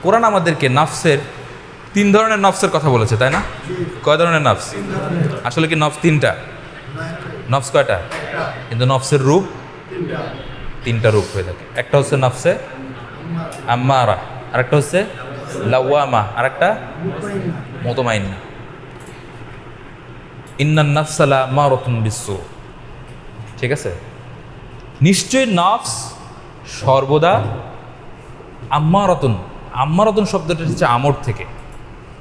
কোরআন আমাদেরকে নফসের 3 ধরনের নফসের কথা বলেছে, তাই না? কয় ধরনের নফস? আসলে কি নফস 3টা? নফস কয়টা? কিন্তু নফসের রূপ 3টা রূপ হয়ে থাকে। একটা হচ্ছে নফসে আম্মারা, আরেকটা হচ্ছে লাওয়ামা, আরেকটা মুতমাইন্না। ইন্নান নাফসা লাআমারাতুন বিসসু। ঠিক আছে, নিশ্চয়ই নফস সর্বদা আম্মারাতুন। আম্মারাতুন শব্দটা হচ্ছে আমর থেকে।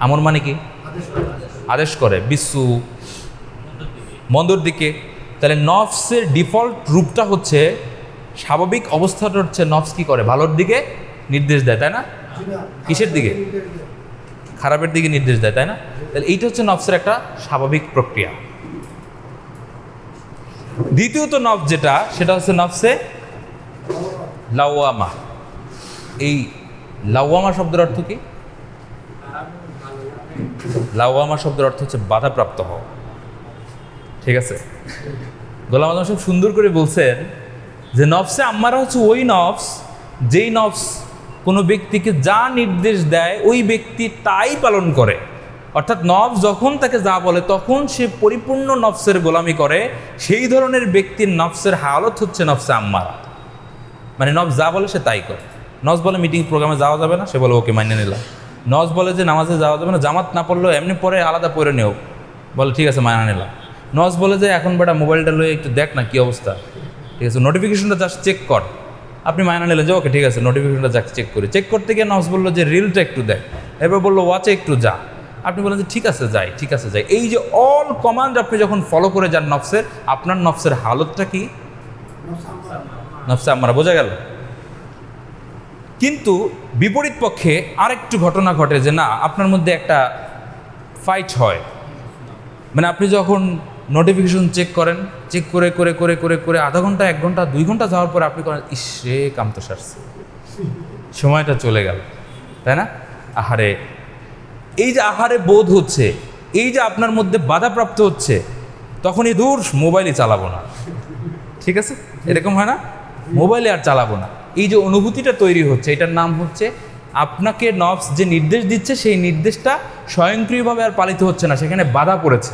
আমর মানে কি? আদেশ করে। বিসসু মন্দর দিকে। তাহলে নফসের ডিফল্ট রূপটা হচ্ছে, স্বাভাবিক অবস্থাটা হচ্ছে নফস কি করে? ভালোর দিকে নির্দেশ দেয়, তাই না? কিসের দিকে? খারাপের দিকে নির্দেশ দেয়, তাই না? তাহলে এইটা হচ্ছে নফসের একটা স্বাভাবিক প্রক্রিয়া। দ্বিতীয়ত নফস যেটা, সেটা হচ্ছে নফসে লাওয়ামা। এই লাওয়ামা শব্দের অর্থ কি? লাওয়ামা শব্দের অর্থ হচ্ছে বাধাপ্রাপ্ত হওয়া। ঠিক আছে, গোলাম আজম সাহেব সুন্দর করে বলছেন যে নফসে আম্মারা হচ্ছে ওই নফস, যেই নফস কোনো ব্যক্তিকে যা নির্দেশ দেয় ওই ব্যক্তি তাই পালন করে। অর্থাৎ নফস যখন তাকে যা বলে তখন সে পরিপূর্ণ নফসের গোলামি করে। সেই ধরনের ব্যক্তির নফসের হালত হচ্ছে নফসে আম্মারা। মানে নফস যা বলে সে তাই করে। নফস বলে মিটিং প্রোগ্রামে যাওয়া যাবে না, সে বলে ওকে মাইনে নিলাম। নফস বলে যে নামাজে যাওয়া যাবে না, জামাত না পড়লেও এমনি পরে আলাদা পরে নেও, বলে ঠিক আছে মাইনে নিলাম। নফস বলে যে এখন বেটা মোবাইলটা লয়ে একটু দেখ না কী অবস্থা, ঠিক আছে নোটিফিকেশনটা জাস্ট চেক কর। আপনি মাইনা নিলেন যে ওকে ঠিক আছে নোটিফিকেশনটা যাক চেক করি। চেক করতে গিয়ে নফস বললো যে রিলটা একটু দেখ, এবার বললো ওয়াচে একটু যা। আপনি বলেন যে ঠিক আছে যাই, ঠিক আছে যাই। এই যে অল কমান্ড আপনি যখন ফলো করে যান নফসের, আপনার নফসের হালতটা কি? নফসে আম্মারা। বোঝা গেল? কিন্তু বিপরীত পক্ষে আরেকটু ঘটনা ঘটে যে না, আপনার মধ্যে একটা ফাইট হয়। মানে আপনি যখন নোটিফিকেশন চেক করেন, চেক করে করে করে করে করে আধা ঘন্টা 1 ঘন্টা 2 ঘন্টা যাওয়ার পরে আপনি করেন ইসে কাম তো সারছে, সময়টা চলে গেল, তাই না? আহারে, এই যে আহারে বোধ হচ্ছে, এই যে আপনার মধ্যে বাধাপ্রাপ্ত হচ্ছে, তখনই দূর মোবাইলই চালাবো না। ঠিক আছে, এরকম হয় না? মোবাইলে আর চালাবো না। এই যে অনুভূতিটা তৈরি হচ্ছে, এটার নাম হচ্ছে আপনাকে নফস যে নির্দেশ দিচ্ছে সেই নির্দেশটা স্বয়ংক্রিয়ভাবে আর পালিত হচ্ছে না, সেখানে বাধা পড়েছে।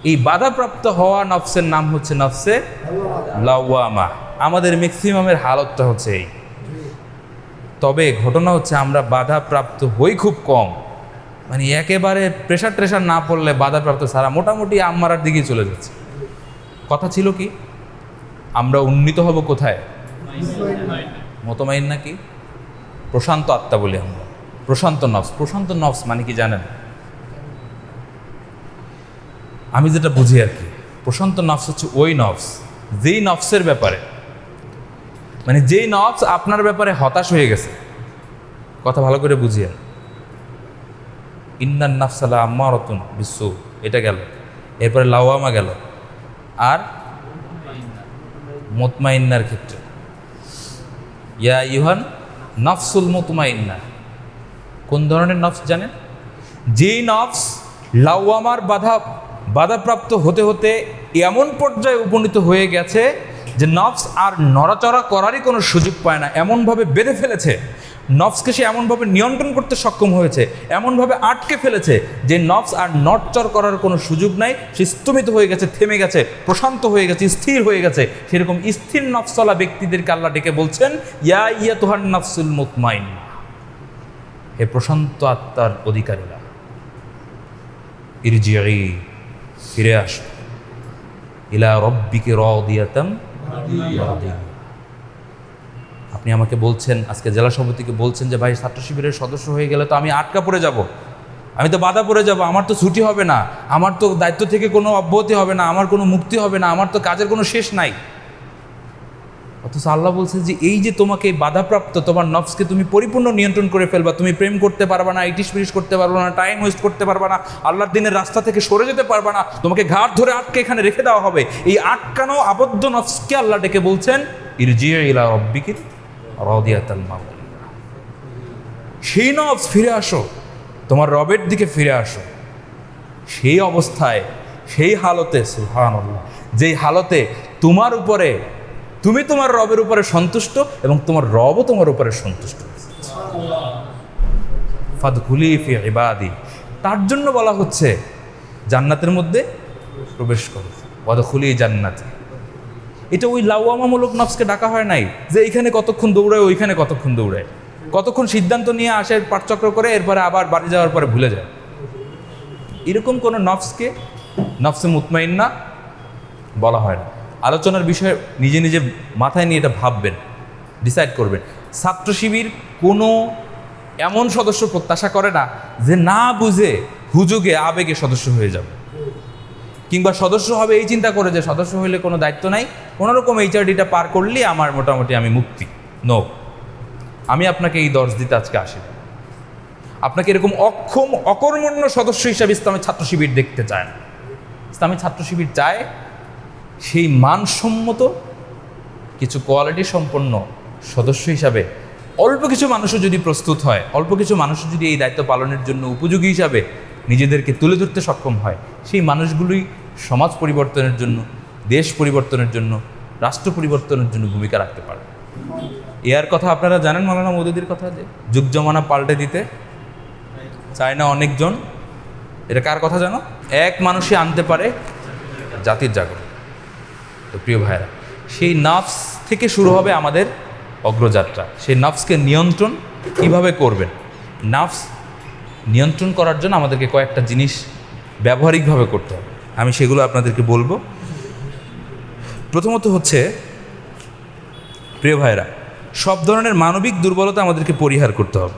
এই বাধাপ্রাপ্ত হওয়া নফসের নাম হচ্ছে নফসে লাওয়ামা। আমাদের ম্যাক্সিমামের হালতটা হচ্ছে এই। তবে ঘটনা হচ্ছে আমরা বাধাপ্রাপ্ত হই খুব কম। মানে একেবারে প্রেশার ট্রেশার না পড়লে বাধাপ্রাপ্ত ছাড়া মোটামুটি আম্মারার দিকেই চলে যাচ্ছে। কথা ছিল কি, আমরা উন্নীত হব কোথায়? মুতমাইন্না কি? প্রশান্ত আত্মা বলি আমরা, প্রশান্ত নফস। প্রশান্ত নফস মানে কি জানেন? আমি যেটা বুঝি আর কি, প্রশান্ত নফস হচ্ছে ওই নফস যেই নফসের ব্যাপারে, মানে যেই নফস আপনার ব্যাপারে হতাশ হয়ে গেছে। কথা ভালো করে বুঝিয়েন। ইন্নান নাফসা লাআম্মারাতুন বিসসু, এটা গেল। এরপরে লাওয়ামা গেল। আর মুতমাইন্নার ক্ষেত্রে ইয়া আইয়ুহান নফসুল মুতমাইন্না, কোন ধরনের নফস জানেন? যেই নফস লাওয়ামার বাধাপ্রাপ্ত হতে হতে এমন পর্যায়ে উপনীত হয়ে গেছে যে নফস আর নড়াচড়া করারই কোনো সুযোগ পায় না, এমনভাবে বেঁধে ফেলেছে। নফসকে সে এমনভাবে নিয়ন্ত্রণ করতে সক্ষম হয়েছে, এমনভাবে আটকে ফেলেছে যে নফস আর নড়চড় করার কোনো সুযোগ নাই। সে স্তমিত হয়ে গেছে, থেমে গেছে, প্রশান্ত হয়ে গেছে, স্থির হয়ে গেছে। সেরকম স্থির নফসওয়ালা ব্যক্তিদেরকে আল্লাহ ডেকে বলছেন ইয়া আইয়াতুহান নাফসুল মুতমাইন্না, হে প্রশান্ত আত্মার অধিকারীরা, ইরজিই, ফিরে আসো, ইলা রব্বিকি রাদিয়াতাম মারদিয়া। আপনি আমাকে বলছেন, আজকে জেলা সভাপতিকে বলছেন যে ভাই ছাত্র শিবিরের সদস্য হয়ে গেলে তো আমি আটকা পড়ে যাব, আমি তো বাধা পড়ে যাব, আমার তো ছুটি হবে না, আমার তো দায়িত্ব থেকে কোনো অব্যাহতি হবে না, আমার কোনো মুক্তি হবে না, আমার তো কাজের কোনো শেষ নাই। অথচ আল্লাহ বলছেন যে এই যে তোমাকে বাধাপ্রাপ্ত তোমার নফসকে তুমি পরিপূর্ণ নিয়ন্ত্রণ করে ফেলবা, তুমি প্রেম করতে পারবা না, ইটিস পিটিস করতে পারবা না, টাইম ওয়েস্ট করতে পারবা না, আল্লাহর দিনের রাস্তা থেকে সরে যেতে পারবা না, তোমাকে ঘাট ধরে আটকে এখানে রেখে দেওয়া হবে। এই আটকানো আবদ্ধ নফসকে আল্লাহ ডেকে বলছেন ইরজিই ইলা রব্বিকি রাদিয়াতাল মারদিয়া, সেই নফস ফিরে আসো, তোমার রবের দিকে ফিরে আসো। সেই অবস্থায়, সেই হালতে, সুবহানাল্লাহ, যেই হালতে তোমার উপরে, তুমি তোমার রবের উপরে সন্তুষ্ট এবং তোমার রবও তোমার উপরে সন্তুষ্ট। ফাদখুলি ফি ইবাদি, তার জন্য বলা হচ্ছে জান্নাতের মধ্যে প্রবেশ করো, ওয়াদখুলি জান্নাতি। এটা ওই লাওয়ামামূলক নফসকে ডাকা হয় নাই যে এইখানে কতক্ষণ দৌড়ায় ওইখানে কতক্ষণ দৌড়ায়, কতক্ষণ সিদ্ধান্ত নিয়ে আসে পাঠচক্র করে এরপরে আবার বাড়ি যাওয়ার পরে ভুলে যায়। এরকম কোনো নফসকে নফসে মুতমাইন্না বলা হয় না। আলোচনার বিষয়ে নিজে নিজে মাথায় নিয়ে এটা ভাববেন, ডিসাইড করবেন। ছাত্র শিবির কোনো এমন সদস্য প্রত্যাশা করে না যে না বুঝে হুজুগে আবেগে সদস্য হয়ে যাবে, কিংবা সদস্য হবে এই চিন্তা করে যে সদস্য হইলে কোনো দায়িত্ব নাই, কোনোরকম এইচআরডিটা পার করলেই আমার মোটামুটি আমি মুক্তি। নো, আমি আপনাকে এই দর্শ দিতে আজকে আসি। আপনাকে এরকম অক্ষম অকর্মণ্য সদস্য হিসাবে ইসলামের ছাত্র শিবির দেখতে চায় না। ইসলামের ছাত্র শিবির চায় সেই মানসম্মত কিছু কোয়ালিটি সম্পন্ন সদস্য হিসাবে অল্প কিছু মানুষও যদি প্রস্তুত হয়, অল্প কিছু মানুষও যদি এই দায়িত্ব পালনের জন্য উপযোগী হিসাবে নিজেদেরকে তুলে ধরতে সক্ষম হয়, সেই মানুষগুলোই সমাজ পরিবর্তনের জন্য, দেশ পরিবর্তনের জন্য, রাষ্ট্র পরিবর্তনের জন্য ভূমিকা রাখতে পারে। এর কথা আপনারা জানেন, মাওলানা মওদুদির কথা, যে যুগ জমানা পাল্টে দিতে চায় না অনেকজন। এটা কার কথা জানো? এক মানুষই আনতে পারে জাতির জাগরণ। তো প্রিয় ভাইরা, সেই নফস থেকে শুরু হবে আমাদের অগ্রযাত্রা। সেই নফসকে নিয়ন্ত্রণ কিভাবে করবেন? নফস নিয়ন্ত্রণ করার জন্য আমাদেরকে কয়েকটা জিনিস ব্যবহারিকভাবে করতে হবে, আমি সেগুলো আপনাদেরকে বলবো। প্রথমত হচ্ছে, প্রিয় ভাইরা, সব ধরনের মানবিক দুর্বলতা আমাদেরকে পরিহার করতে হবে।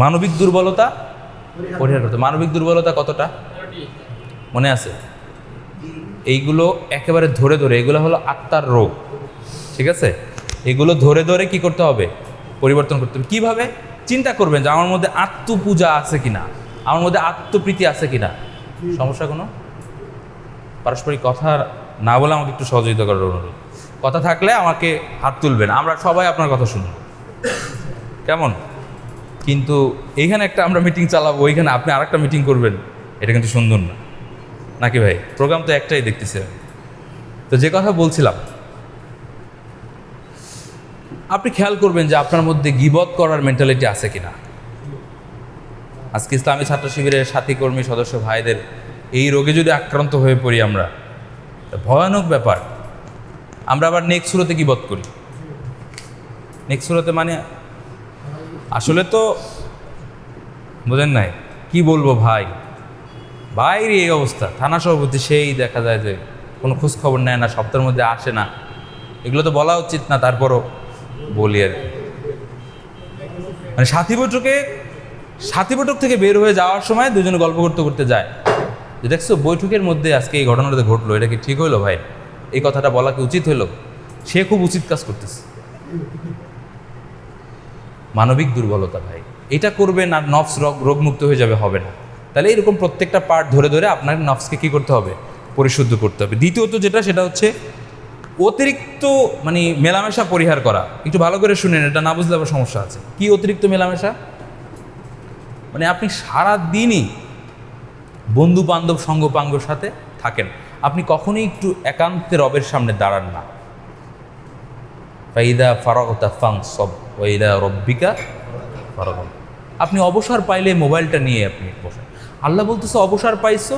মানবিক দুর্বলতা পরিহার করতে, মানবিক দুর্বলতা কতটা মনে আছে? এইগুলো একেবারে ধরে ধরে, এগুলো হলো আত্মার রোগ, ঠিক আছে? এগুলো ধরে ধরে কি করতে হবে? পরিবর্তন করতে হবে। কীভাবে? চিন্তা করবেন যে আমার মধ্যে আত্মপূজা আছে কিনা, আমার মধ্যে আত্মপ্রীতি আছে কিনা। সমস্যা কোনো? পারস্পরিক কথা না বলে আমাকে একটু সহযোগিতা করার অনুরোধ। কথা থাকলে আমাকে হাত তুলবেন, আমরা সবাই আপনার কথা শুনব, কেমন? কিন্তু এইখানে একটা আমরা মিটিং চালাবো, ওইখানে আপনি আরেকটা মিটিং করবেন, এটা কিন্তু সুন্দর না, নাকি ভাই? প্রোগ্রাম তো একটাই দেখতেছি। তো যে কথা বলছিলাম, আপনি খেয়াল করবেন যে আপনার মধ্যে গীবত করার মেন্টালিটি আছে কিনা। আজকে ইসলামী ছাত্র শিবিরের সাথী কর্মী সদস্য ভাইদের এই রোগে যদি আক্রান্ত হয়ে পড়ি আমরা, ভয়ানক ব্যাপার। আমরা আবার নেক্সট সুরতে গীবত করি। নেক্সট সুরতে মানে আসলে তো বোঝেন নাই, কি বলবো ভাই, বাইরে এই অবস্থা। থানা সভাপতি সেই দেখা যায় যে কোনো খোঁজ খবর নেয় না, সপ্তাহের মধ্যে আসে না। এগুলো তো বলা উচিত না, তারপরও বলি আর কি। মানে সাথী বৈঠক থেকে বের হয়ে যাওয়ার সময় দুজনে গল্প করতে করতে যায় যে দেখছো বৈঠকের মধ্যে আজকে এই ঘটনাটা ঘটলো, এটা কি ঠিক হইলো ভাই? এই কথাটা বলা কি উচিত হইলো? সে খুব উচিত কাজ করতেছে। মানবিক দুর্বলতা ভাই, এটা করবেন আর নফস রোগমুক্ত হয়ে যাবে, হবে না। তাহলে এরকম প্রত্যেকটা পার্ট ধরে ধরে আপনার নফসকে কী করতে হবে? পরিশুদ্ধ করতে হবে। দ্বিতীয়ত যেটা, সেটা হচ্ছে অতিরিক্ত মানে মেলামেশা পরিহার করা। একটু ভালো করে শুনেন, এটা না বুঝলে আবার সমস্যা আছে। কি অতিরিক্ত মেলামেশা? মানে আপনি সারা দিনই বন্ধু বান্ধব সঙ্গপাঙ্গর সাথে থাকেন, আপনি কখনোই একটু একান্তে রবের সামনে দাঁড়ান না। ফাইদা ফারাগতা ফানসব ওয়াইলা রব্বিকা ফারাগব। আপনি অবসর পাইলে মোবাইলটা নিয়ে আপনি বসেন। আল্লাহ বলতেছে অবসর পাইছো,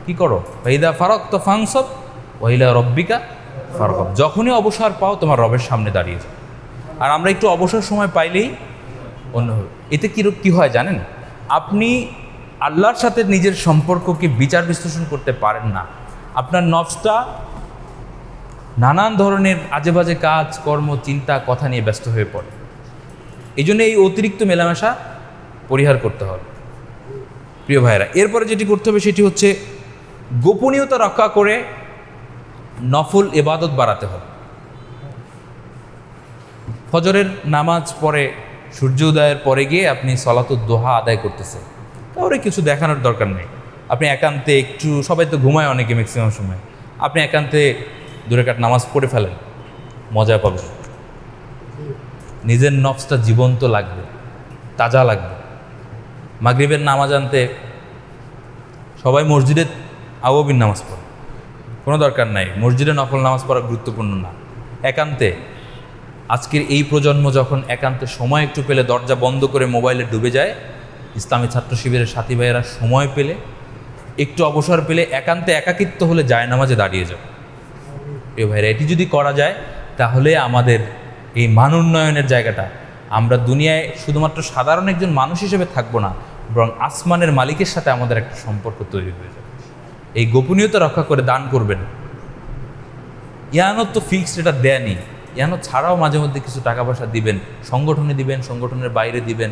কি করো? ফাইদা ফারাগতা ফানসব ওয়াইলা রব্বিকা ফারাগব। যখনই অবসর পাও তোমার রবের সামনে দাঁড়িয়ে যাও। আর আমরা একটু অবসর সময় পাইলেই অন্য, এতে কী হয় জানেন? আপনি আল্লাহর সাথে নিজের সম্পর্ককে বিচার বিশ্লেষণ করতে পারেন না। আপনার নফসটা নানান ধরনের আজে বাজে কাজ, কর্ম, চিন্তা, কথা নিয়ে ব্যস্ত হয়ে পড়ে। এই জন্য এই অতিরিক্ত মেলামেশা পরিহার করতে হবে প্রিয় ভাইরা। এরপরে যেটি করতে হবে সেটি হচ্ছে গোপনীয়তা রক্ষা করে নফল ইবাদত বাড়াতে হবে। ফজরের নামাজ পড়ে সূর্য উদয়ের পরে গিয়ে আপনি সলাতুদ দোহা আদায় করতেছেন, কাউরে কিছু দেখানোর দরকার নেই। আপনি একান্তে একটু, সবাই তো ঘুমায় অনেকে ম্যাক্সিমাম সময়, আপনি একান্তে 2 রাকাত নামাজ পড়ে ফেলেন, মজা পাবেন। নিজের নফসটা জীবন্ত লাগবে, তাজা লাগবে। মাগরিবের নামাজ আনতে সবাই মসজিদে আওয়াবিন নামাজ পড়ে, কোনো দরকার নাই। মসজিদে নফল নামাজ পড়া গুরুত্বপূর্ণ না, একান্তে। আজকের এই প্রজন্ম যখন একান্তে সময় একটু পেলে দরজা বন্ধ করে মোবাইলে ডুবে যায়, ইসলামী ছাত্র শিবিরের সাথী ভাইয়েরা সময় পেলে, একটু অবসর পেলে, একান্তে একাকিত্ব হলে জায়নামাজে দাঁড়িয়ে যাবে। প্রিয় ভাইরা, এটি যদি করা যায় তাহলে আমাদের এই মান উন্নয়নের জায়গাটা, আমরা দুনিয়ায় শুধুমাত্র সাধারণ একজন মানুষ হিসেবে থাকবো না, বরং আসমানের মালিকের সাথে আমাদের একটা সম্পর্ক তৈরি হয়ে যাবে। এই গোপনীয়তা রক্ষা করে দান করবেন। ইয়ানত তো ফিক্সড, এটা দেয়নি। ইয়ানত ছাড়াও মাঝে মধ্যে কিছু টাকা পয়সা দিবেন, সংগঠনে দিবেন, সংগঠনের বাইরে দিবেন,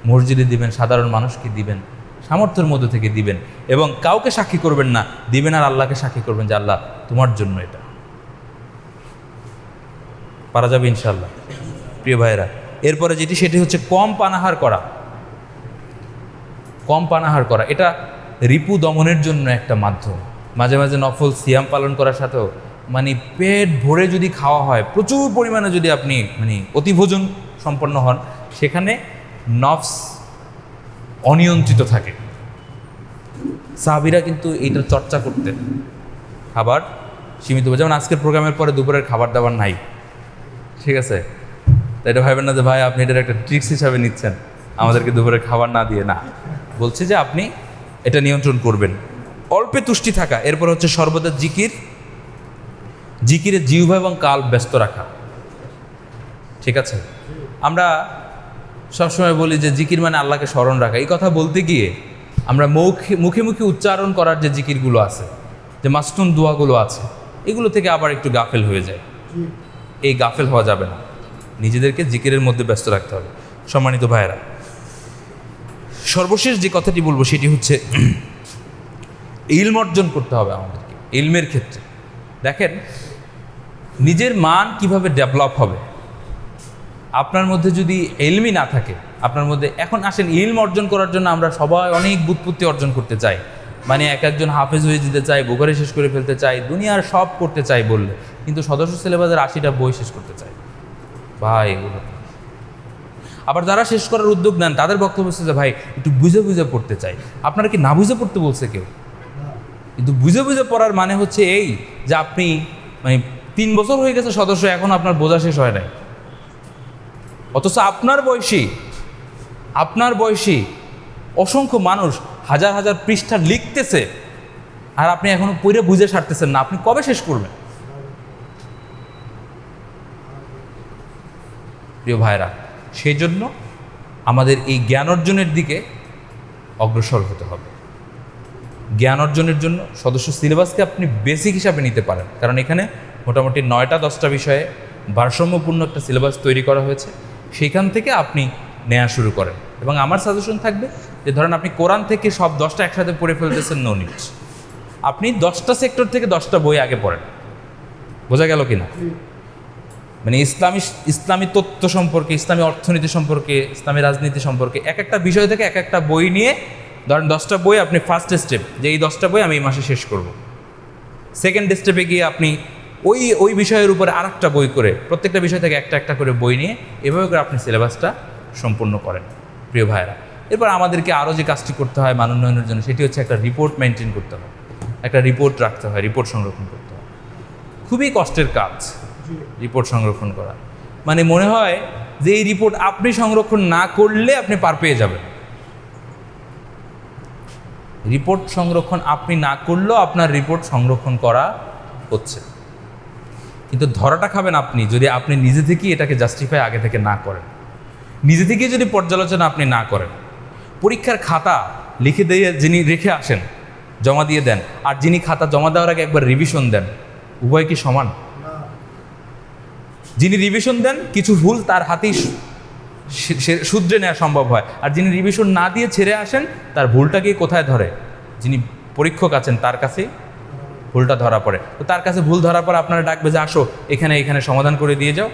মসজিদে দিবেন, সাধারণ মানুষকে দিবেন, সামর্থ্যের মধ্যে থেকে দিবেন, এবং কাউকে সাক্ষী করবেন না, দিবেন আর আল্লাহকে সাক্ষী করবেন যে আল্লাহ তোমার জন্য এটা। পারা যাবে ইনশাআল্লাহ। প্রিয় ভাইয়েরা, এরপরে যেটি সেটি হচ্ছে কম পানাহার করা। কম পানাহার করা এটা রিপু দমনের জন্য একটা মাধ্যম। মাঝে মাঝে নফল সিয়াম পালন করার সাথেও মানে পেট ভরে যদি খাওয়া হয়, প্রচুর পরিমাণে যদি আপনি মানে অতিভোজন সম্পন্ন হন, সেখানে নফস অনিয়ন্ত্রিত থাকে। সাহাবীরা কিন্তু এইটার চর্চা করতেন, খাবার সীমিত। যেমন আজকের প্রোগ্রামের পরে দুপুরের খাবার দাবার নাই, ঠিক আছে? তাই এটা ভাবেন না যে ভাই আপনি এটার একটা ট্রিক্স হিসাবে নিচ্ছেন আমাদেরকে দুপুরের খাবার না দিয়ে। না, বলছি যে আপনি এটা নিয়ন্ত্রণ করবেন, অল্পে তুষ্টি থাকা। এরপর হচ্ছে সর্বদা জিকিরে জিহ্বা এবং কাল ব্যস্ত রাখা, ঠিক আছে? আমরা সবসময় বলি যে জিকির মানে আল্লাহকে স্মরণ রাখা। এই কথা বলতে গিয়ে আমরা মুখে মুখে উচ্চারণ করার যে জিকিরগুলো আছে, যে মাসনুন দোয়াগুলো আছে, এগুলো থেকে আবার একটু গাফেল হয়ে যায়। এই গাফেল হওয়া যাবে না, নিজেদেরকে জিকিরের মধ্যে ব্যস্ত রাখতে হবে। সম্মানিত ভাইয়েরা, সর্বশেষ যে কথাটি বলবো সেটি হচ্ছে ইলম অর্জন করতে হবে আমাদেরকে। ইলমের ক্ষেত্রে দেখেন নিজের মান কিভাবে ডেভেলপ হবে। আপনার মধ্যে যদি ইলমই না থাকে, আপনার মধ্যে, এখন আসেন ইলম অর্জন করার জন্য আমরা সবাই অনেক বুৎপত্তি অর্জন করতে চাই, মানে এক একজন হাফেজ হয়ে যেতে চাই, বুখারি শেষ করে ফেলতে চাই, দুনিয়ার সব করতে চাই বললে, কিন্তু সদস্য সিলেবাসের 80টা বই শেষ করতে চাই ভাই এগুলো। আবার যারা শেষ করার উদ্যোগ নেন তাদের বক্তব্য হচ্ছে যে ভাই একটু বুঝে বুঝে পড়তে চাই। আপনারা কি না বুঝে পড়তে বলছে কেউ? কিন্তু বুঝে বুঝে পড়ার মানে হচ্ছে এই যে আপনি মানে 3 বছর হয়ে গেছে সদস্য, এখন আপনার বোঝা শেষ হয় নাই, অথচ আপনার বয়সী অসংখ্য মানুষ হাজার হাজার পৃষ্ঠা লিখতেছে, আর আপনি এখনো পড়ে বুঝে সারতেছেন না। আপনি কবে শেষ করবেন? প্রিয় ভাইরা, সেই জন্য আমাদের এই জ্ঞান অর্জনের দিকে অগ্রসর হতে হবে। জ্ঞান অর্জনের জন্য সদস্য সিলেবাসকে আপনি বেসিক হিসাবে নিতে পারেন, কারণ এখানে মোটামুটি 9টা-10টা বিষয়ে ভারসাম্যপূর্ণ একটা সিলেবাস তৈরি করা হয়েছে। সেইখান থেকে আপনি নেওয়া শুরু করেন, এবং আমার সাজেশন থাকবে যে ধরেন আপনি কোরআন থেকে সব 10টা একসাথে পড়ে ফেলতেছেন, নো নিড। আপনি 10টা সেক্টর থেকে 10টা বই আগে পড়েন। বোঝা গেল কিনা? মানে ইসলামী তত্ত্ব সম্পর্কে, ইসলামী অর্থনীতি সম্পর্কে, ইসলামী রাজনীতি সম্পর্কে এক একটা বিষয় থেকে এক একটা বই নিয়ে ধরেন 10টা বই আপনি ফার্স্ট স্টেপ, যে এই 10টা বই আমি এই মাসে শেষ করব। সেকেন্ড স্টেপে গিয়ে আপনি ওই বিষয়ের উপরে আরেকটা বই করে, প্রত্যেকটা বিষয় থেকে একটা একটা করে বই নিয়ে এভাবে করে আপনি সিলেবাসটা সম্পূর্ণ করেন। প্রিয় ভাইয়েরা, এরপর আমাদেরকে আরও যে কাজটি করতে হয় মান উন্নয়নের জন্য, সেটি হচ্ছে একটা রিপোর্ট মেনটেন করতে হয়, একটা রিপোর্ট রাখতে হয়, রিপোর্ট সংরক্ষণ করতে হয়। খুবই কষ্টের কাজ রিপোর্ট সংরক্ষণ করা। মানে মনে হয় যে এই রিপোর্ট আপনি সংরক্ষণ না করলে আপনি পার পেয়ে যাবেন। রিপোর্ট সংরক্ষণ আপনি না করলেও আপনার রিপোর্ট সংরক্ষণ করা হচ্ছে, কিন্তু ধরাটা খাবেন আপনি যদি আপনি নিজে থেকেই এটাকে জাস্টিফাই আগে থেকে না করেন, নিজে থেকে যদি পর্যালোচনা আপনি না করেন। পরীক্ষার খাতা লিখে দিয়ে যিনি রেখে আসেন, জমা দিয়ে দেন, আর যিনি খাতা জমা দেওয়ার আগে একবার রিভিশন দেন, উভয় কি সমান? যিনি রিভিশন দেন কিছু ভুল তার হাতেই শুধরে নেওয়া সম্ভব হয়, আর যিনি রিভিশন না দিয়ে ছেড়ে আসেন তার ভুলটাকেই কোথায় ধরে? যিনি পরীক্ষক আছেন তার কাছেই ভুলটা ধরা পড়ে। তো তার কাছে ভুল ধরা পড়ে আপনারা ডাকবে যে আসো এখানে সমাধান করে দিয়ে যাও,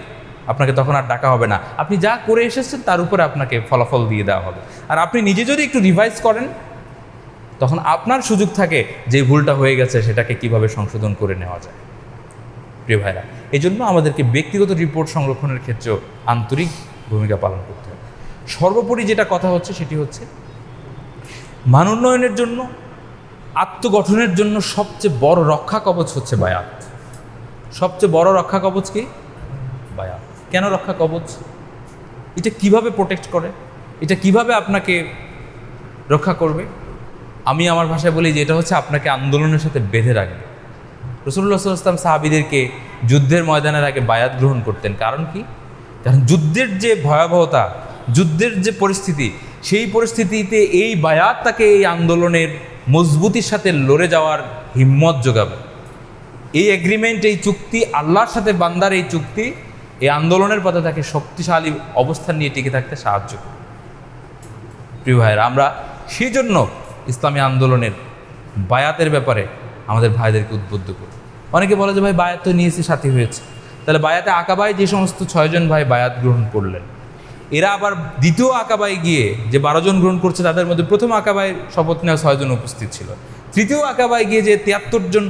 আপনাকে তখন আর ডাকা হবে না। আপনি যা করে এসেছেন তার উপরে আপনাকে ফলাফল দিয়ে দেওয়া হবে। আর আপনি নিজে যদি একটু রিভাইজ করেন, তখন আপনার সুযোগ থাকে যে ভুলটা হয়ে গেছে সেটাকে কিভাবে সংশোধন করে নেওয়া যায়। প্রিয় ভাইরা, এই জন্য আমাদেরকে ব্যক্তিগত রিপোর্ট সংরক্ষণের ক্ষেত্রেও আন্তরিক ভূমিকা পালন করতে হবে। সর্বোপরি যেটা কথা হচ্ছে সেটি হচ্ছে মান উন্নয়নের জন্য, আত্মগঠনের জন্য সবচেয়ে বড় রক্ষা কবচ হচ্ছে বায়াত। সবচেয়ে বড় রক্ষা কবচ কি? বায়াত। কেন রক্ষা কবচ? এটা কিভাবে প্রোটেক্ট করে? এটা কিভাবে আপনাকে রক্ষা করবে। আমি আমার ভাষায় বলি যে এটা হচ্ছে আপনাকে আন্দোলনের সাথে বেঁধে রাখবে। রাসূলুল্লাহ সাল্লাল্লাহু আলাইহি ওয়াসাল্লাম সাহাবীদেরকে যুদ্ধের ময়দানের আগে বায়াত গ্রহণ করতেন। কারণ কি? কারণ যুদ্ধের যে ভয়াবহতা, যুদ্ধের যে পরিস্থিতি, সেই পরিস্থিতিতে এই বায়াত তাকে এই আন্দোলনের মজবুতির সাথে লড়ে যাওয়ার হিম্মত যোগাবে। এই এগ্রিমেন্ট, এই চুক্তি, আল্লাহর সাথে বান্দার এই চুক্তি এই আন্দোলনের পথে তাকে শক্তিশালী অবস্থান নিয়ে টিকে থাকতে সাহায্য করে। প্রিয় ভাইয়েরা, আমরা সেই জন্য ইসলামী আন্দোলনের বায়াতের ব্যাপারে আমাদের ভাইদেরকে উদ্বুদ্ধ করি। অনেকে বলে যে ভাই বায়াত তো নিয়েছি, সাথী হয়েছে। তাহলে বায়াতে আকাবায় যে সমস্ত 6 জন ভাই বায়াত গ্রহণ করলেন, এরা আবার দ্বিতীয় আকাবায় গিয়ে যে 12 জন গ্রহণ করছে, তাদের মধ্যে প্রথম আকাবায় শপথ নেওয়া 6 জন উপস্থিত ছিল। তৃতীয় আকাবায় গিয়ে যে 73 জন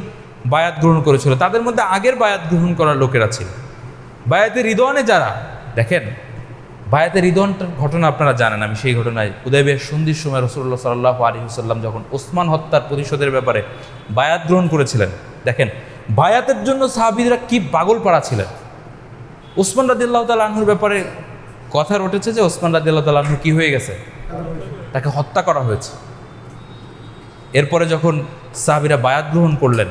বায়াত গ্রহণ করেছিল, তাদের মধ্যে আগের বায়াত গ্রহণ করার লোকেরা ছিল। বায়াতে রিদওয়ানে যারা, দেখেন বায়াতে রিদওয়ানটার ঘটনা আপনারা জানেন। আমি সেই ঘটনায় হুদায়বিয়ার সন্ধির সময় রাসূলুল্লাহ সাল্লাল্লাহু আলাইহি ওয়াসাল্লাম যখন ওসমান হত্যার প্রতিশোধের ব্যাপারে বায়াত গ্রহণ করেছিলেন, দেখেন বায়াতের জন্য সাহাবীরা কি পাগল পাড়া ছিলেন। ওসমান রাদিয়াল্লাহু তাআলা আনহুর ব্যাপারে কথা উঠেছে যে ওসমান রাদিয়াল্লাহু তাআলা আনহু কি হয়ে গেছে, তাকে হত্যা করা হয়েছে। এরপরে যখন সাহাবীরা বায়াত গ্রহণ করলেন,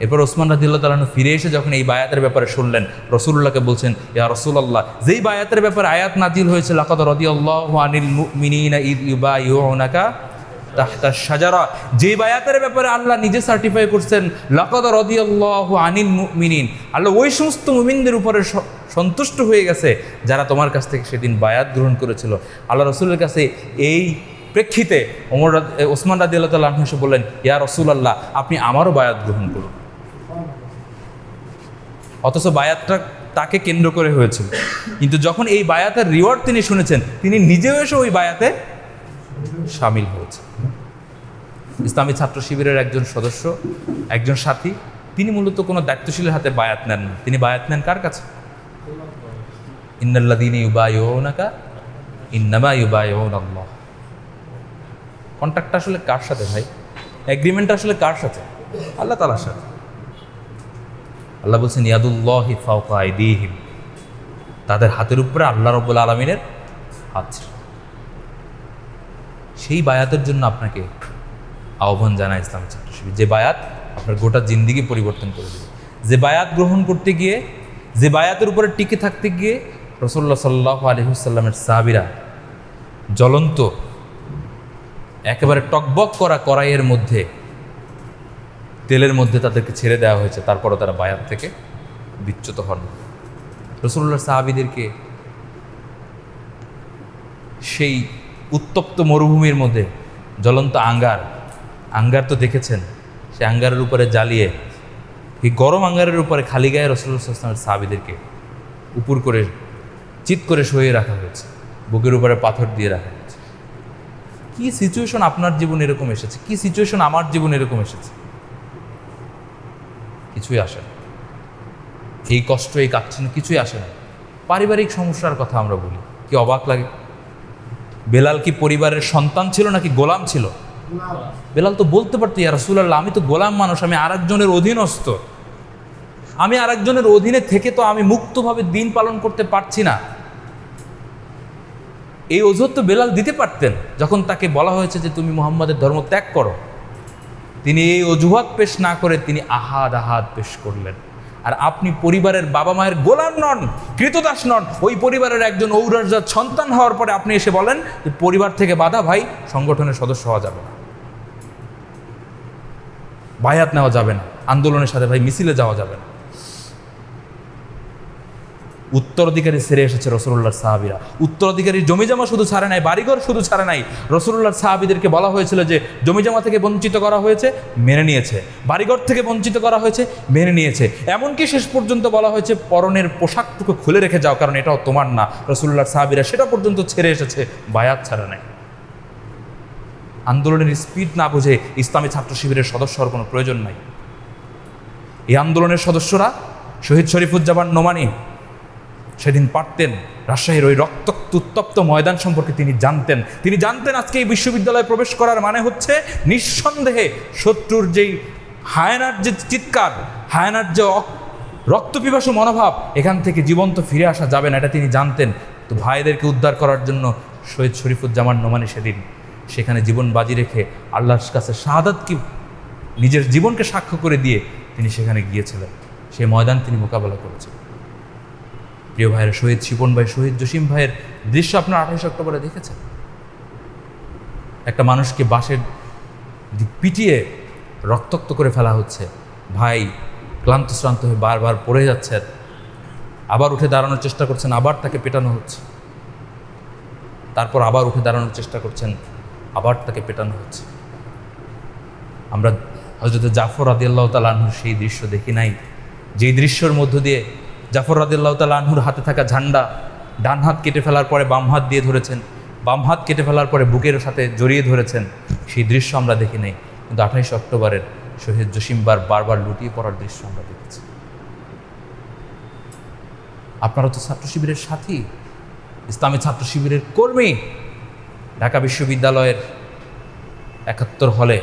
এরপর ওসমান রাদিয়াল্লাহু তাআলা আনহু ফিরে এসে যখন এই বায়াতের ব্যাপারে শুনলেন, রাসূলুল্লাহকে বলছেন, ইয়া রাসূলুল্লাহ, যেই বায়াতের ব্যাপারে আয়াত নাজিল হয়েছে, লাকাদ রাদিয়াল্লাহু আনিল মুমিনিনা ইয ইউবাইউনাকা তাহতা শাজারা, যেই বায়াতের ব্যাপারে আল্লাহ নিজে সার্টিফাই করছেন, লাকাদ রাদিয়াল্লাহু আনিল মুমিনিন, আল্লাহ ওই সমস্ত মুমিনদের উপরে সন্তুষ্ট হয়ে গেছে যারা তোমার কাছ থেকে সেদিন বায়াত গ্রহণ করেছিল। আল্লাহ রাসূলের কাছে এই প্রেক্ষিতে ওসমান রাদিয়াল্লাহু তাআলা আনহু এসে বললেন, ইয়া রাসূলুল্লাহ, আপনি আমারও বায়াত গ্রহণ করুন। অথচ বায়াতটা তাকে কেন্দ্র করে হয়েছিল, কিন্তু যখন এই বায়াতের রিওয়ার্ড তিনি শুনেছেন, তিনি নিজেও এসে ওই বায়াতে শামিল হয়েছেন। ইসলামী ছাত্র শিবিরের একজন সদস্য, একজন সাথী, তিনি মূলত কোনো দায়িত্বশীলের হাতে বায়াত নেন না। তিনি বায়াত নেন কার কাছে? ইন্নাল্লাযীনা ইউবাইউনাকা ইন্নামা ইউবাইউনাল্লাহ। কন্ট্রাক্টটা আসলে কার সাথে ভাই? এগ্রিমেন্টটা আসলে কার সাথে? আল্লাহ তাআলার সাথে। আল্লাহ বলছেন, ইয়াদুল্লাহি ফাওকা আইদিহিম, তাদের হাতের উপরে আল্লাহ রাব্বুল আলামিনের হাত। সেই বায়াতের জন্য আপনাকে আহ্বান জানায় ইসলামী ছাত্র শিবির, যে বায়াত আপনার গোটা জিন্দেগি পরিবর্তন করে দেবে। যে বায়াত গ্রহণ করতে গিয়ে, যে বায়াতের উপরে টিকে থাকতে গিয়ে রাসূলুল্লাহ সাল্লাল্লাহু আলাইহি ওয়াসাল্লামের সাহাবীরা জ্বলন্ত একেবারে টকবক করা কড়াইয়ের মধ্যে, তেলের মধ্যে তাদেরকে ছেড়ে দেওয়া হয়েছে, তারপরও তারা বায়াত থেকে বিচ্যুত হন। রাসূলুল্লাহর সাহাবীদেরকে সেই উত্তপ্ত মরুভূমির মধ্যে জ্বলন্ত আঙ্গার তো দেখেছেন, সেই আঙ্গারের উপরে জ্বালিয়ে, এই গরম আঙ্গারের উপরে খালি গায়ে রাসূলুল্লাহ সাল্লাল্লাহু আলাইহি ওয়াসাল্লামের সাহাবীদেরকে উপর করে চিৎ করে শুয়ে রাখা হয়েছে, বুকের উপরে পাথর দিয়ে রাখা হয়েছে। কি সিচুয়েশন আপনার জীবনে এরকম এসেছে? কি সিচুয়েশন আমার জীবনে এরকম এসেছে? কিছুই আসে না। এই কষ্ট, এই কাচ্ছিন্ন কিছুই আসে না। পারিবারিক সমস্যার কথা আমরা বলি, কি অবাক লাগে। বেলাল কি পরিবারের সন্তান ছিল নাকি গোলাম ছিল? বেলাল তো বলতে পারতো, ইয়া রাসূলুল্লাহ, আমি তো গোলাম মানুষ, আমি আরেকজনের অধীনস্থ, আমি আরেকজনের অধীনে থেকে তো আমি মুক্তভাবে দিন পালন করতে পারছি না। এই অজুহাত তো বেলাল দিতে পারতেন। যখন তাকে বলা হয়েছে যে তুমি মুহাম্মাদের ধর্ম ত্যাগ করো, তিনি এই অজুহাত পেশ না করে তিনি আহাদ পেশ করলেন। আর আপনি পরিবারের বাবা মায়ের গোলাম নন, কৃতদাস নন, ওই পরিবারের একজন ঔরসজাত সন্তান হওয়ার পরে আপনি এসে বলেন যে পরিবার থেকে বাধা, ভাই সংগঠনের সদস্য হওয়া যাবে না, বায়াত নেওয়া যাবে না, আন্দোলনের সাথে ভাই মিছিলে যাওয়া যাবে না। উত্তরাধিকারী ছেড়ে এসেছে রাসূলুল্লাহর সাহাবীরা। উত্তরাধিকারীর জমিজমা শুধু ছাড়ে নাই, বাড়িঘর শুধু ছাড়ে নাই, রাসূলুল্লাহর সাহাবীদেরকে বলা হয়েছিল যে জমিজমা থেকে বঞ্চিত করা হয়েছে, মেনে নিয়েছে, বাড়িঘর থেকে বঞ্চিত করা হয়েছে, মেনে নিয়েছে। এমনকি শেষ পর্যন্ত বলা হয়েছে পরনের পোশাকটুকু খুলে রেখে যাও, কারণ এটাও তোমার না। রাসূলুল্লাহর সাহাবীরা সেটা পর্যন্ত ছেড়ে এসেছে, বায়াত ছাড়া নাই। আন্দোলনের স্পিড না বুঝে ইসলামী ছাত্র শিবিরের সদস্য হওয়ার কোনো প্রয়োজন নাই। এই আন্দোলনের সদস্যরা শহীদ শরীফুজ্জামান নোমানী সেদিন পারতেন রাজশাহীর ওই রক্তাক্ত উত্তপ্ত ময়দান সম্পর্কে তিনি জানতেন আজকে এই বিশ্ববিদ্যালয়ে প্রবেশ করার মানে হচ্ছে নিঃসন্দেহে শত্রুর যেই হায়নার যে চিৎকার, হায়নার যে রক্তপিপাসু মনোভাব, এখান থেকে জীবন্ত ফিরে আসা যাবে না, এটা তিনি জানতেন। তো ভাইদেরকে উদ্ধার করার জন্য শহীদ শরীফুজ্জামান নোমানী সেদিন সেখানে জীবন বাজি রেখে আল্লাহর কাছে শাহাদাতকে নিজের জীবনকে সাক্ষ্য করে দিয়ে তিনি সেখানে গিয়েছিলেন, সেই ময়দান তিনি মোকাবেলা করেছেন। প্রিয় ভাইয়ের, শহীদ শিপন ভাই, শহীদ জসিম ভাইয়ের দৃশ্য আপনার 28 অক্টোবরে দেখেছেন। একটা মানুষকে বাঁশের পিটিয়ে রক্তাক্ত করে ফেলা হচ্ছে, ভাই ক্লান্ত শ্রান্ত হয়ে বারবার পড়ে যাচ্ছেন, আবার উঠে দাঁড়ানোর চেষ্টা করছেন, আবার তাকে পেটানো হচ্ছে, তারপর আবার উঠে দাঁড়ানোর চেষ্টা করছেন, আবার তাকে পেটানো হচ্ছে। আমরা হযরত জাফর রাদিয়াল্লাহু তাআলা আনহুর সেই দৃশ্য দেখি নাই, যেই দৃশ্যের মধ্য দিয়ে জাফর রাদিয়াল্লাহু তাআলা আনহুর হাতে থাকা ঝান্ডা ডান হাত কেটে ফেলার পরে বাম হাত দিয়ে ধরেছেন, বাম হাত কেটে ফেলার পরে বুকের সাথে জড়িয়ে ধরেছেন, সেই দৃশ্য আমরা দেখি নাই। কিন্তু 28 অক্টোবরের শহীদ জসিম বারবার লুটিয়ে পড়ার দৃশ্য আমরা দেখেছি। আপনারা তো ছাত্র শিবিরের সাথী, ইসলামী ছাত্র শিবিরের কর্মী। ঢাকা বিশ্ববিদ্যালয়ের 71 হলে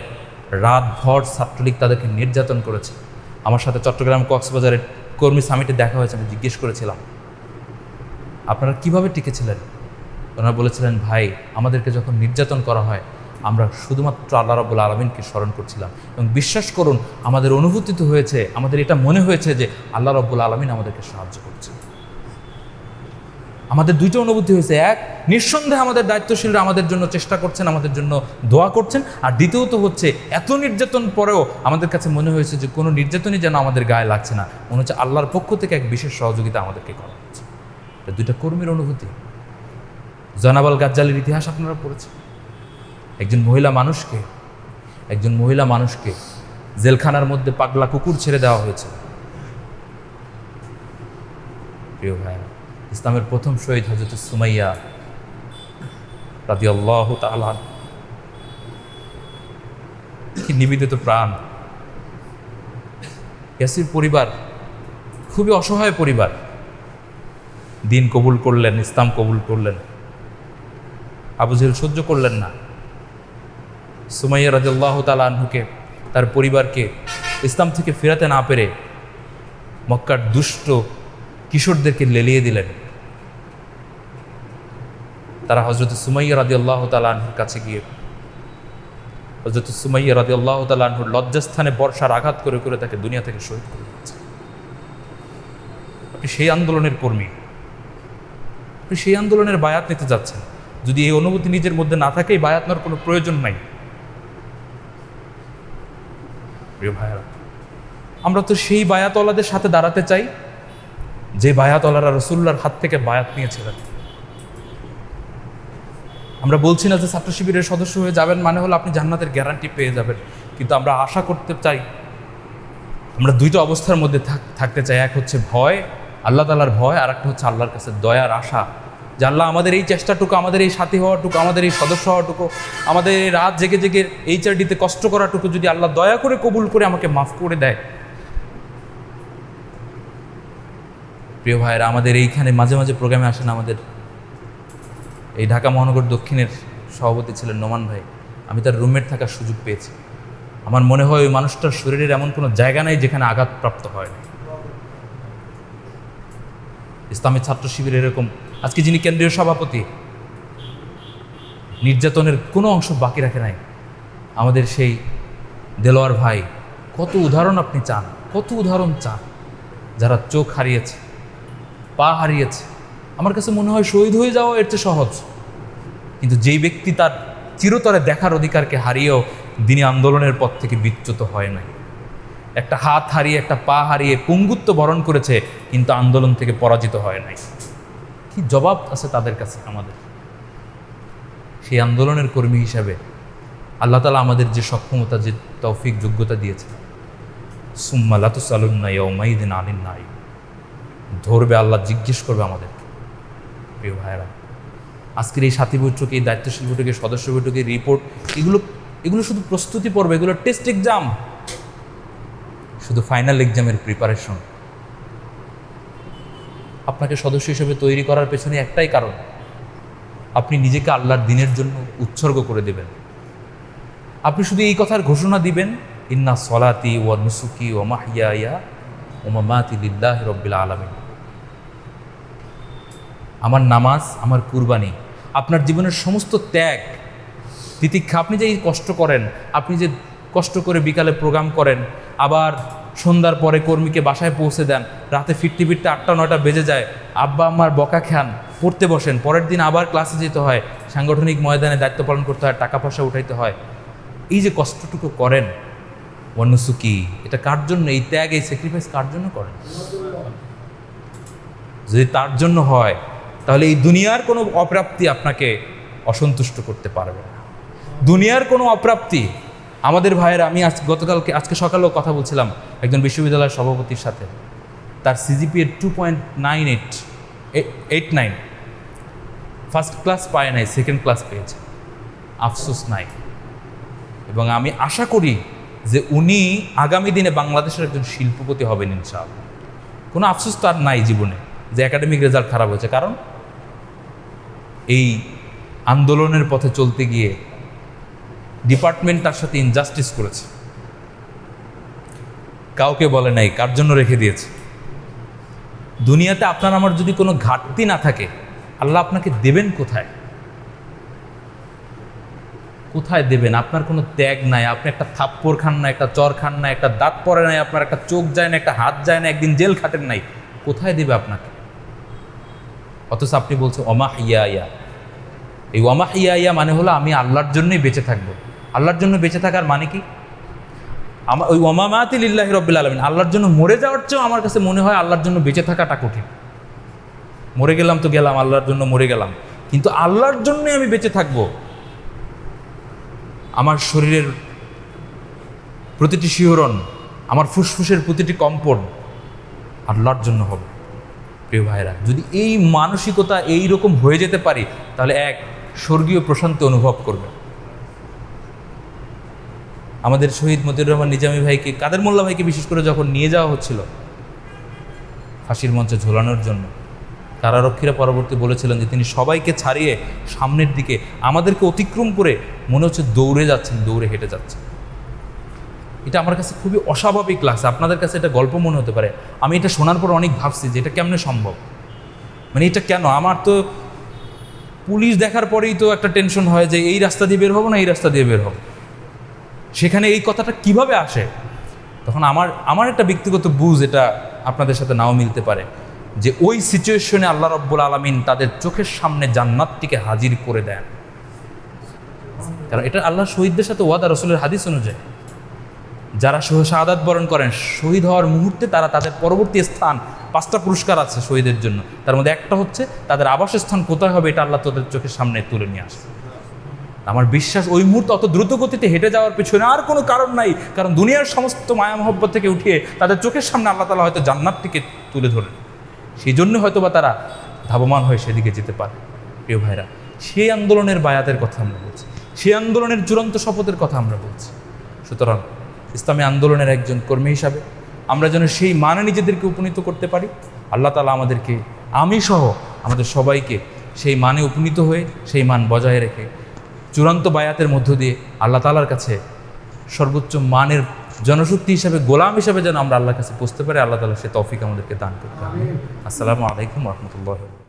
রাতভর ছাত্রলীগ তাদেরকে নির্যাতন করেছে। আমার সাথে চট্টগ্রাম কক্সবাজারের কর্মী সামিটে দেখা হয়েছে, আমি জিজ্ঞেস করেছিলাম আপনারা কিভাবে টিকেছিলেন। ওনারা বলেছিলেন, ভাই আমাদেরকে যখন নির্যাতন করা হয় আমরা শুধুমাত্র আল্লাহ রাব্বুল আলামিনকে স্মরণ করছিলাম, এবং বিশ্বাস করুন আমাদের অনুভূতি তো হয়েছে, আমাদের এটা মনে হয়েছে যে আল্লাহ রাব্বুল আলামিন আমাদেরকে সাহায্য করছে। আমাদের দুইটা অনুভূতি হয়েছে, এক, নিঃসন্দেহে আমাদের দায়িত্বশীলরা আমাদের জন্য চেষ্টা করছেন, আমাদের জন্য দোয়া করছেন, আর দ্বিতীয়ত হচ্ছে এত নির্যাতন পরেও আমাদের কাছে মনে হয়েছে যে কোনো নির্যাতনই যেন আমাদের গায়ে লাগছে না, মনে হচ্ছে আল্লাহর পক্ষ থেকে এক বিশেষ সহযোগিতা আমাদেরকে করা হচ্ছে। এটা দুইটা কর্মীর অনুভূতি। জয়নাব আল গাজ্জালির ইতিহাস আপনারা পড়েছেন। একজন মহিলা মানুষকে জেলখানার মধ্যে পাগলা কুকুর ছেড়ে দেওয়া হয়েছে। প্রিয় ভাইরা, ইসলামের প্রথম শহীদ হযরত সুমাইয়া রাদিয়াল্লাহু তাআলা, কি নিবেদিত প্রাণ। ইয়াসির পরিবার খুবই অসহায় পরিবার, দিন কবুল করলেন, ইসলাম কবুল করলেন, আবু জেহেল সহ্য করলেন না। সুমাইয়া রাদিয়াল্লাহু তাআলা আনহুকে, তার পরিবারকে ইসলাম থেকে ফেরাতে না পেরে মক্কার দুষ্ট কিশোরদেরকে লেলিয়ে দিলেন। তারা হযরত সুমাইয়া রাদিয়াল্লাহু তাআলা আনহুর কাছে গিয়ে হযরত সুমাইয়া রাদিয়াল্লাহু তাআলা আনহুর লজ্জাস্থানে বর্ষার আঘাত করে করে তাকে দুনিয়া থেকে শহীদ করে দিয়েছে। আপনি সেই আন্দোলনের কর্মী, আপনি সেই আন্দোলনের বায়াত নিতে যাচ্ছেন। যদি এই অনুভূতি নিজের মধ্যে না থাকে, এই বায়াত নেওয়ার কোনো প্রয়োজন নাই। প্রিয় ভাইয়েরা, আমরা তো সেই বায়াতওয়ালাদের সাথে দাঁড়াতে চাই যে বায়াতওয়ালারা রাসূলুল্লাহর হাত থেকে বায়াত নিয়েছিলেন। আমরা বলছি না যে ছাত্র শিবিরের সদস্য হয়ে যাবেন মানে হলো আপনি জান্নাতের গ্যারান্টি পেয়ে যাবেন, কিন্তু আমরা আশা করতে চাই, আমরা দুইটা অবস্থার মধ্যে থাকতে চাই। এক হচ্ছে ভয়, আল্লাহ তাআলার ভয়, আর একটা হচ্ছে আল্লাহর কাছে দয়ার আশা, যে আল্লাহ আমাদের এই চেষ্টাটুকু, আমাদের এই সাথী হওয়াটুকু, আমাদের এই সদস্য হওয়াটুকু, আমাদের এই রাত জেগে জেগে HRD-তে কষ্ট করাটুকু যদি আল্লাহ দয়া করে কবুল করে আমাকে মাফ করে দেয়। প্রিয় ভাইয়েরা, আমাদের এইখানে মাঝে মাঝে প্রোগ্রামে আসেন আমাদের এই ঢাকা মহানগর দক্ষিণের সভাপতি ছিলেন নোমান ভাই। আমি তার রুমমেট থাকার সুযোগ পেয়েছি। আমার মনে হয় ওই মানুষটার শরীরের এমন কোনো জায়গা নেই যেখানে আঘাতপ্রাপ্ত হয় না। ইসলামী ছাত্র শিবির এরকম, আজকে যিনি কেন্দ্রীয় সভাপতি, নির্যাতনের কোনো অংশ বাকি রাখে নাই। আমাদের সেই দেলোয়ার ভাই, কত উদাহরণ আপনি চান, কত উদাহরণ চান, যারা চোখ হারিয়েছে, পা হারিয়েছে। আমার কাছে মনে হয় শহীদ হয়ে যাওয়া এর চেয়ে সহজ, কিন্তু যেই ব্যক্তি তার চিরতরে দেখার অধিকারকে হারিয়েও দিনী আন্দোলনের পথ থেকে বিচ্যুত হয় নাই, একটা হাত হারিয়ে একটা পা হারিয়ে পঙ্গুত্ব বরণ করেছে কিন্তু আন্দোলন থেকে পরাজিত হয় নাই, কি জবাব আছে তাদের কাছে আমাদের? সেই আন্দোলনের কর্মী হিসাবে আল্লাহ তাআলা আমাদের যে সক্ষমতা, যে তৌফিক, যোগ্যতা দিয়েছে, সুম্মা লা তুসআলুন্না ইয়াওমাইযিন আনিন নাঈম, ধরবে আল্লাহ, জিজ্ঞেস করবে আমাদেরকে। প্রিয় ভাইয়েরা, আজকের এই সাথী বৈঠক, এই দায়িত্বশীল বৈঠক, এই সদস্য বৈঠক, এই রিপোর্ট, এগুলো শুধু প্রস্তুতি পর্ব, এগুলো টেস্ট এক্সাম, শুধু ফাইনাল এক্সামের প্রিপারেশন। আপনাকে সদস্য হিসেবে তৈরি করার পেছনে একটাই কারণ, আপনি নিজেকে আল্লাহর দ্বীনের জন্য উৎসর্গ করে দেবেন। আপনি শুধু এই কথার ঘোষণা দিবেন, ইন্না সলাতি ওয়া নুসুকি ওয়া মাহইয়ায়া ওয়া মামাতি লিল্লাহি রাব্বিল আলামিন। আমার নামাজ, আমার কুরবানি, আপনার জীবনের সমস্ত ত্যাগ তিতিক্ষা, আপনি যে এই কষ্ট করেন, আপনি যে কষ্ট করে বিকালে প্রোগ্রাম করেন, আবার সন্ধ্যার পরে কর্মীকে বাসায় পৌঁছে দেন, রাতে ফিরতে ফিরতে 8টা 9টা বেজে যায়, আব্বা আম্মার বকা খান, পড়তে বসেন, পরের দিন আবার ক্লাসে যেতে হয়, সাংগঠনিক ময়দানে দায়িত্ব পালন করতে হয়, টাকা পয়সা উঠাইতে হয়। এই যে কষ্টটুকু করেন ওয়ানুসুকি, এটা কার জন্য? এই ত্যাগ, এই স্যাক্রিফাইস কার জন্য করেন? যদি তার জন্য হয় তাহলে এই দুনিয়ার কোনো অপ্রাপ্তি আপনাকে অসন্তুষ্ট করতে পারবে না। দুনিয়ার কোনো অপ্রাপ্তি, আমাদের ভাইয়েরা, আমি আজকে সকালেও কথা বলছিলাম একজন বিশ্ববিদ্যালয়ের সভাপতির সাথে, তার সিজিপিএ 2.89 ফার্স্ট ক্লাস পায় নাই, সেকেন্ড ক্লাস পেয়েছে, আফসোস নাই। এবং আমি আশা করি যে উনি আগামী দিনে বাংলাদেশের একজন শিল্পপতি হবেন ইনশাআল্লাহ। কোনো আফসোস তার নাই জীবনে যে একাডেমিক রেজাল্ট খারাপ হয়েছে, কারণ এই আন্দোলনের পথে চলতে গিয়ে ডিপার্টমেন্ট তার সাথে ইনজাস্টিস করেছে, কাউকে বলে নাই, কার জন্য রেখে দিয়েছে। দুনিয়াতে আপনার আমার যদি কোনো ঘাটতি না থাকে, আল্লাহ আপনাকে দেবেন কোথায়? কোথায় দেবেন? আপনার কোনো ত্যাগ নাই, আপনি একটা থাপ্পড় খান না, একটা চর খান না, একটা দাঁত পড়ে নাই, আপনার একটা চোখ যায় না, একটা হাত যায় না, একদিন জেল খাটেন নাই, কোথায় দেবে আপনাকে? অথচ আপনি বলছেন ওমা হিয়া ইয়া। এই ওমা হিয়া ইয়া মানে হলো আমি আল্লাহর জন্যই বেঁচে থাকবো। আল্লাহর জন্য বেঁচে থাকার মানে কি? আমার ওই ওমামাতি লিল্লাহি রাব্বিল আলামিন, আল্লাহর জন্য মরে যাওয়ার চেয়েও আমার কাছে মনে হয় আল্লাহর জন্য বেঁচে থাকাটা কঠিন। মরে গেলাম তো গেলাম, আল্লাহর জন্য মরে গেলাম, কিন্তু আল্লাহর জন্যই আমি বেঁচে থাকবো। আমার শরীরের প্রতিটি শিহরণ, আমার ফুসফুসের প্রতিটি কম্পন আল্লাহর জন্য হবে। প্রিয় ভাইরা, যদি এই মানসিকতা এই রকম হয়ে যেতে পারি, তাহলে এক স্বর্গীয় প্রশান্তি অনুভব করবে। আমাদের শহীদ মতিউর রহমান নিজামী ভাইকে, কাদের মোল্লা ভাইকে বিশেষ করে যখন নিয়ে যাওয়া হচ্ছিল ফাঁসির মঞ্চে ঝোলানোর জন্য, কারারক্ষীরা পরবর্তী বলেছিলেন যে তিনি সবাইকে ছাড়িয়ে সামনের দিকে আমাদেরকে অতিক্রম করে মনে হচ্ছে দৌড়ে যাচ্ছেন, দৌড়ে হেঁটে যাচ্ছেন। এটা আমার কাছে খুবই অস্বাভাবিক লাগছে। আপনাদের কাছে এটা গল্প মনে হতে পারে। আমি এটা শোনার পর অনেক ভাবছি যে এটা কেমনে সম্ভব, মানে এটা কেন? আমার তো পুলিশ দেখার পরেই তো একটা টেনশন হয় যে এই রাস্তা দিয়ে বের হবো না এই রাস্তা দিয়ে বের হবো, সেখানে এই কথাটা কিভাবে আসে? তখন আমার একটা ব্যক্তিগত বুঝ, এটা আপনাদের সাথে নাও মিলতে পারে, যে ওই সিচুয়েশনে আল্লাহ রব্বুল আলামিন তাদের চোখের সামনে জান্নাতটিকে হাজির করে দেন। কারণ এটা আল্লাহ শহীদদের সাথে ওয়াদা, রাসূলের হাদিস অনুযায়ী যারা শাহাদাত বরণ করেন, শহীদ হওয়ার মুহূর্তে তারা তাদের পরবর্তী স্থান, 5টা পুরস্কার আছে শহীদের জন্য, তার মধ্যে একটা হচ্ছে তাদের আবাসস্থান কোথায় হবে এটা আল্লাহ তাদের চোখের সামনে তুলে নিয়ে আসে। আমার বিশ্বাস ওই মুহূর্তে অত দ্রুত গতিতে হেঁটে যাওয়ার পেছনে আর কোনো কারণ নাই, কারণ দুনিয়ার সমস্ত মায়া মহব্বত থেকে উঠিয়ে তাদের চোখের সামনে আল্লাহ তাআলা হয়তো জান্নাতটিকে তুলে ধরেন, সেই জন্য হয়তো বা তারা ধাবমান হয়ে সেদিকে যেতে পারে। প্রিয় ভাইরা, সেই আন্দোলনের বায়াতের কথা আমরা বলছি, সেই আন্দোলনের চূড়ান্ত শপথের কথা আমরা বলছি। সুতরাং ইসলামী আন্দোলনের একজন কর্মী হিসাবে আমরা যেন সেই মানে নিজেদেরকে উপনীত করতে পারি। আল্লাহ তাআলা আমাদেরকে, আমি সহ আমাদের সবাইকে সেই মানে উপনীত হয়ে সেই মান বজায় রেখে চূড়ান্ত বায়াতের মধ্য দিয়ে আল্লাহ তাআলার কাছে সর্বোচ্চ মানের জনশক্তি হিসাবে, গোলাম হিসাবে যেন আমরা আল্লাহর কাছে পৌঁছতে পারি। আল্লাহ তাআলা সে তৌফিক আমাদেরকে দান করতে। আসসালামু আলাইকুম ওয়া রাহমাতুল্লাহি।